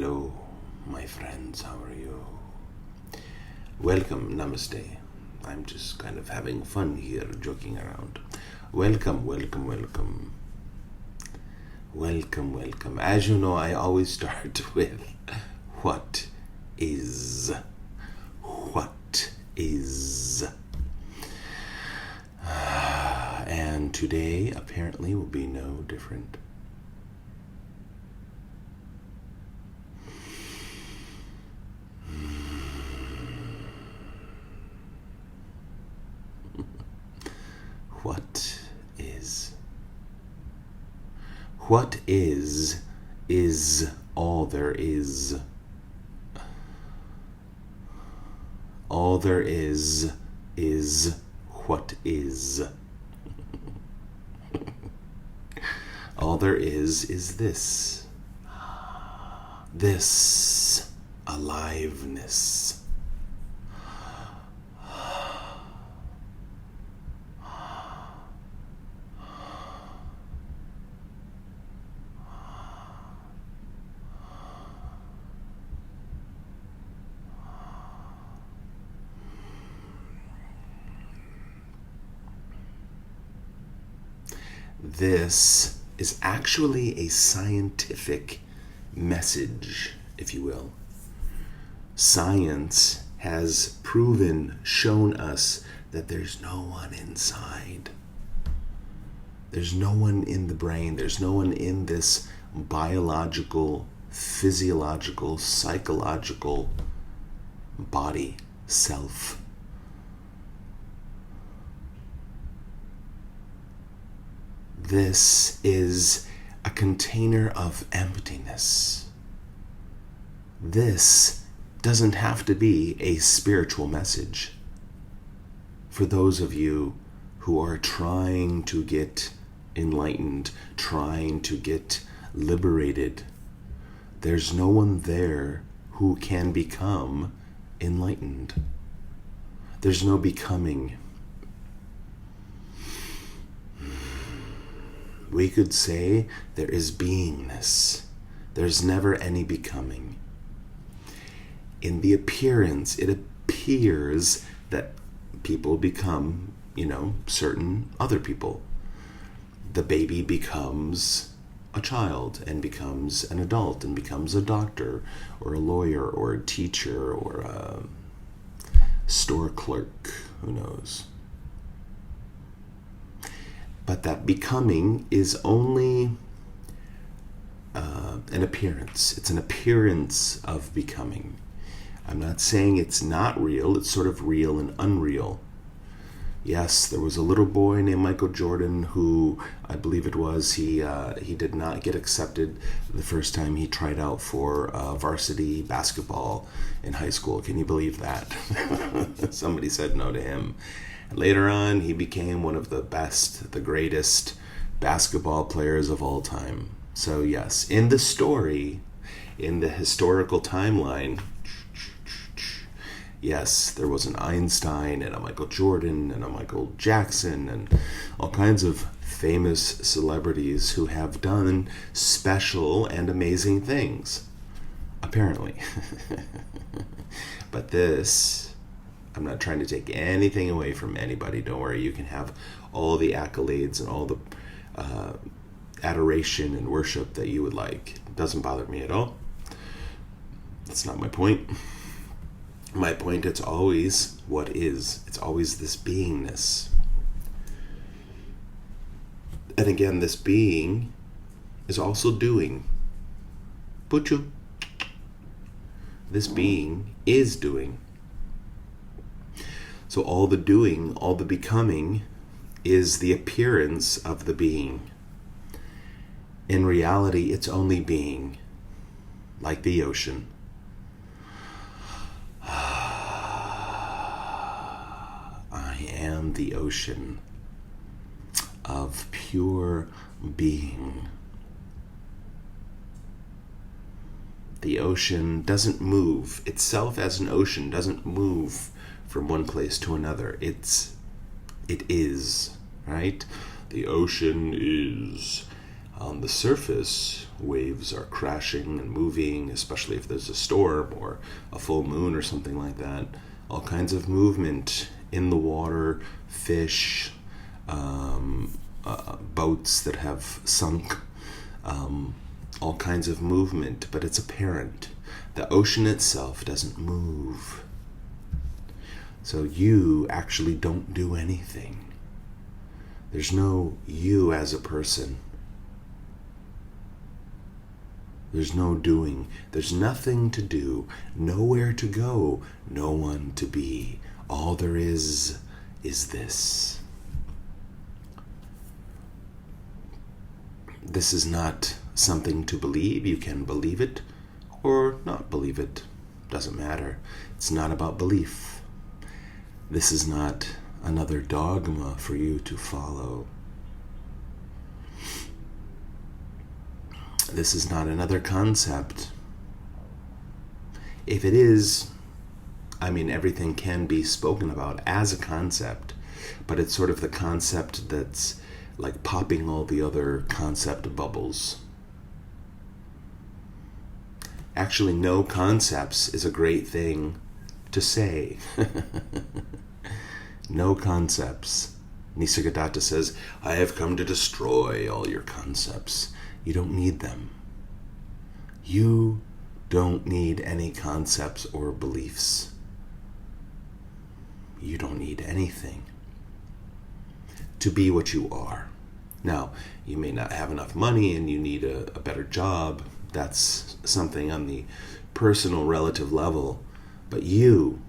Hello, my friends, how are you? Welcome, namaste. I'm just kind of having fun here, joking around. Welcome, welcome, welcome. Welcome, welcome. As you know, I always start with what is? What is? And today, apparently, will be no different. What is? What is all there is. All there is what is. All there is this. This aliveness. This is actually a scientific message, if you will. Science has shown us that there's no one inside. There's no one in the brain. There's no one in this biological, physiological, psychological body, self. This is a container of emptiness. This doesn't have to be a spiritual message. For those of you who are trying to get enlightened, trying to get liberated, there's no one there who can become enlightened. There's no becoming. We could say there is beingness. There's never any becoming. In the appearance, it appears that people become, certain other people. The baby becomes a child and becomes an adult and becomes a doctor or a lawyer or a teacher or a store clerk, who knows. But that becoming is only an appearance. It's an appearance of becoming. I'm not saying it's not real. It's sort of real and unreal. Yes, there was a little boy named Michael Jordan who, I believe it was, he did not get accepted the first time he tried out for varsity basketball in high school. Can you believe that? Somebody said no to him. And later on, he became one of the best, the greatest basketball players of all time. So yes, in the story, in the historical timeline, yes, there was an Einstein and a Michael Jordan and a Michael Jackson and all kinds of famous celebrities who have done special and amazing things, apparently. But this, I'm not trying to take anything away from anybody. Don't worry, you can have all the accolades and all the adoration and worship that you would like. It doesn't bother me at all. That's not my point. My point, it's always what is. It's always this beingness. And again, this being is also doing. Puchu. This being is doing. So all the doing, all the becoming is the appearance of the being. In reality, it's only being, like the ocean. I am the ocean of pure being. The ocean doesn't move. Itself as an ocean doesn't move from one place to another. It is, right? The ocean is. On the surface, waves are crashing and moving, especially if there's a storm or a full moon or something like that. All kinds of movement in the water, fish, boats that have sunk, all kinds of movement, but it's apparent. The ocean itself doesn't move. So you actually don't do anything. There's no you as a person. There's no doing. There's nothing to do, nowhere to go, no one to be. All there is this. This is not something to believe. You can believe it or not believe it. Doesn't matter. It's not about belief. This is not another dogma for you to follow. This is not another concept. If it is, everything can be spoken about as a concept, but it's sort of the concept that's like popping all the other concept bubbles. Actually, no concepts is a great thing to say. No concepts. Nisargadatta says, I have come to destroy all your concepts. You don't need them. You don't need any concepts or beliefs. You don't need anything to be what you are. Now, you may not have enough money and you need a better job. That's something on the personal relative level. But you,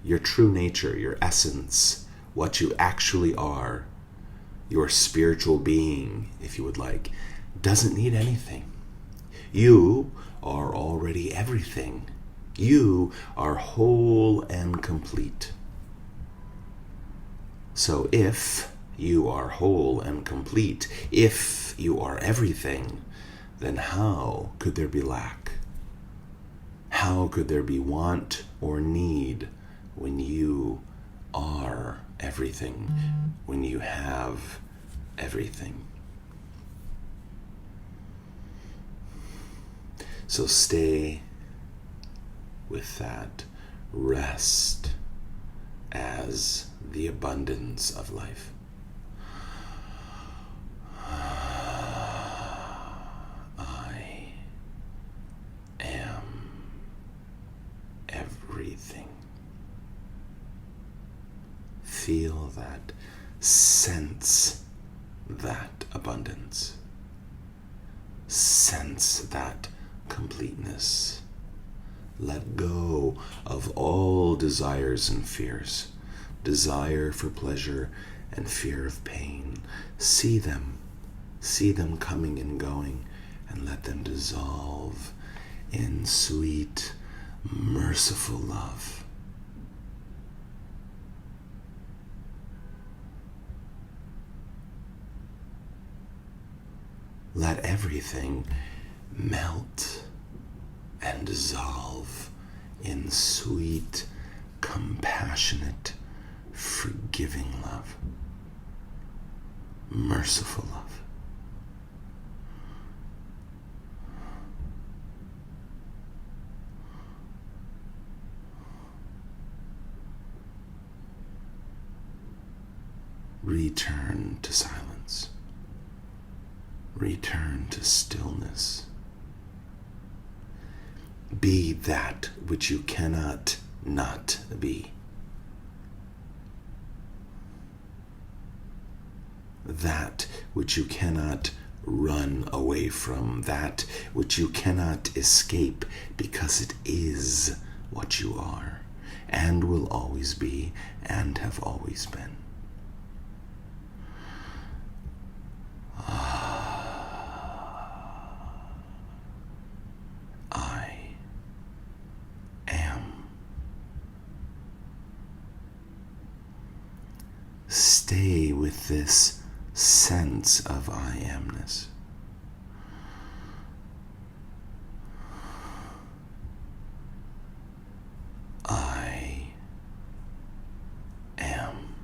your true nature, your essence, what you actually are, your spiritual being, if you would like, doesn't need anything. You are already everything. You are whole and complete. So if you are whole and complete, if you are everything, then how could there be lack? How could there be want or need when you are everything, when you have everything? So stay with that. Rest as the abundance of life. I am everything. Feel that. Sense that abundance. Sense that completeness. Let go of all desires and fears. Desire for pleasure and fear of pain. See them coming and going, and let them dissolve in sweet, merciful love. Let everything melt and dissolve in sweet, compassionate, forgiving love, merciful love. Return to silence. Return to stillness. Be that which you cannot not be. That which you cannot run away from. That which you cannot escape, because it is what you are and will always be and have always been. Stay with this sense of I amness. I am.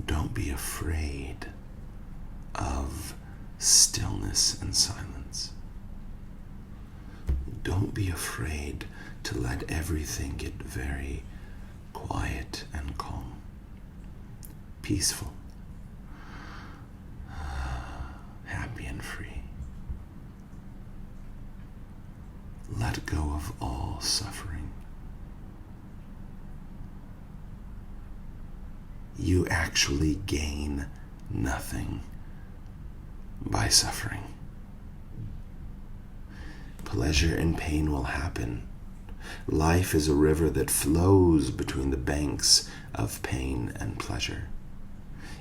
Don't be afraid of stillness and silence. Don't be afraid to let everything get very quiet and calm, peaceful, happy and free. Let go of all suffering. You actually gain nothing by suffering. Pleasure and pain will happen. Life is a river that flows between the banks of pain and pleasure.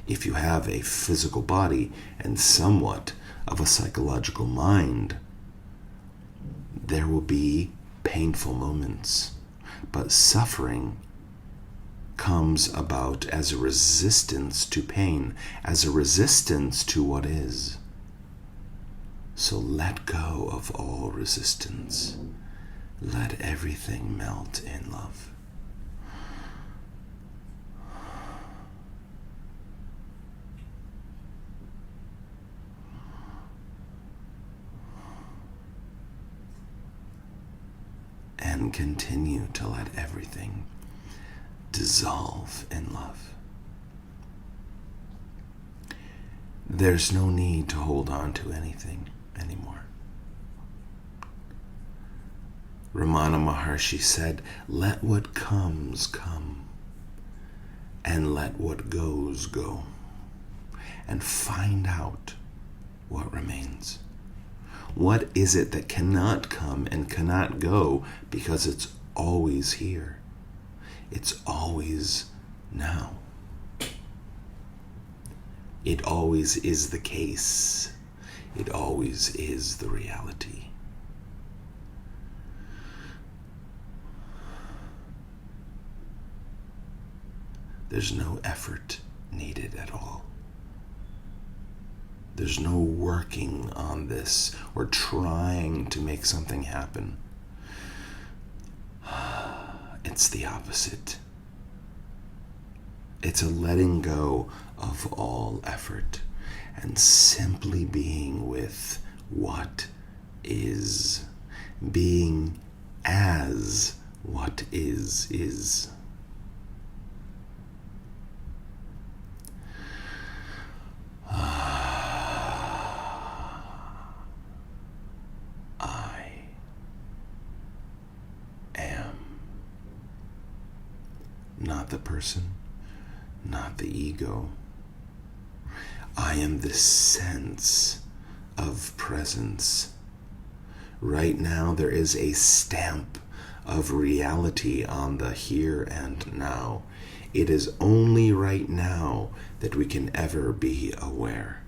If you have a physical body and somewhat of a psychological mind, there will be painful moments. But suffering comes about as a resistance to pain, as a resistance to what is. So let go of all resistance. Let everything melt in love. And continue to let everything dissolve in love. There's no need to hold on to anything anymore. Ramana Maharshi said, "Let what comes come, and let what goes go, and find out what remains." What is it that cannot come and cannot go because it's always here? It's always now. It always is the case. It always is the reality. There's no effort needed at all. There's no working on this or trying to make something happen. It's the opposite. It's a letting go of all effort and simply being with what is. Being as what is. Not the person, not the ego. I am the sense of presence. Right now there is a stamp of reality on the here and now. It is only right now that we can ever be aware.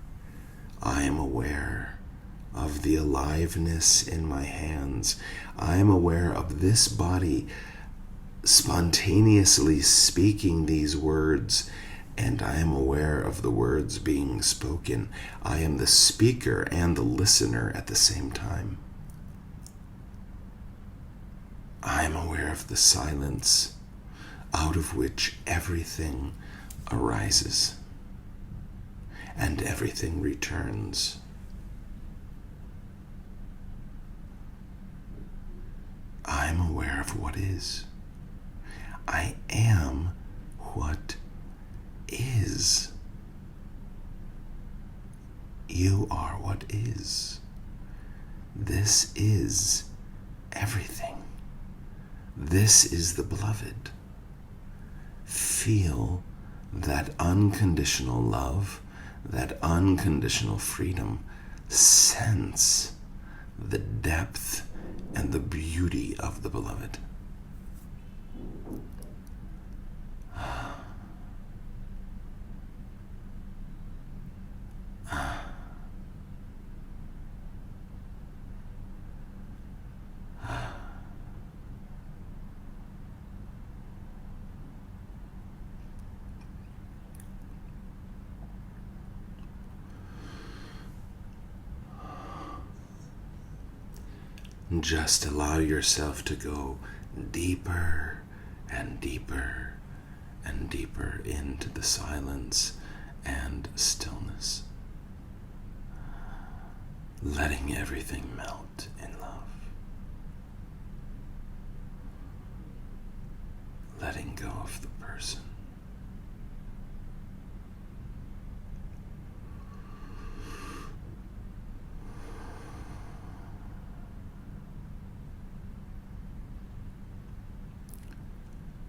I am aware of the aliveness in my hands. I am aware of this body spontaneously speaking these words, and I am aware of the words being spoken. I am the speaker and the listener at the same time. I am aware of the silence out of which everything arises and everything returns. I am aware of what is. I am what is. You are what is. This is everything. This is the beloved. Feel that unconditional love, that unconditional freedom. Sense the depth and the beauty of the beloved. Just allow yourself to go deeper and deeper and deeper into the silence and stillness. Letting everything melt in love. Letting go of the person.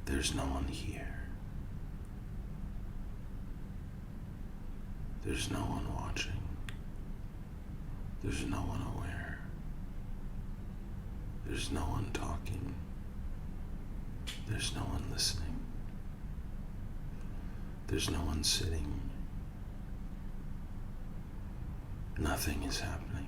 There's no one here. There's no one watching. There's no one aware. There's no one talking. There's no one listening. There's no one sitting. Nothing is happening.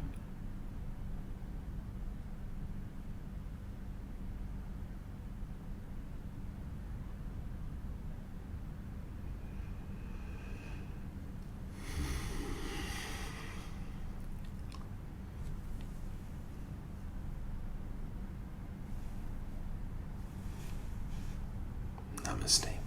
Namaste.